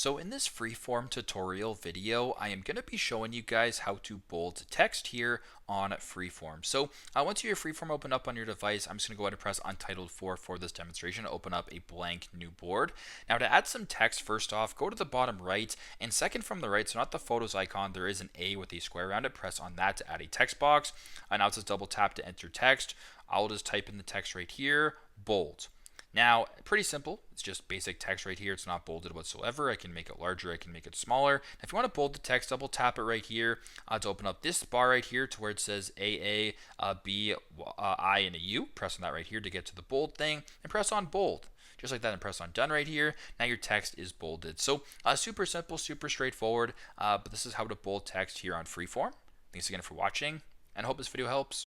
So in this freeform tutorial video, I am going to be showing you guys how to bold text here on freeform. So once you have freeform open up on your device, I'm just going to go ahead and press Untitled 4 for this demonstration to open up a blank new board. Now to add some text, first off, go to the bottom right, and second from the right, so not the photos icon, there is an A with a square around it. Press on that to add a text box. And now it says double tap to enter text. I'll just type in the text right here, bold. Now, pretty simple. It's just basic text right here. It's not bolded whatsoever. I can make it larger. I can make it smaller. If you want to bold the text, double tap it right here to open up this bar right here to where it says A, B, I, and a U. Press on that right here to get to the bold thing, and press on bold. Just like that, and press on done right here. Now your text is bolded. So super simple, super straightforward, but this is how to bold text here on freeform. Thanks again for watching, and I hope this video helps.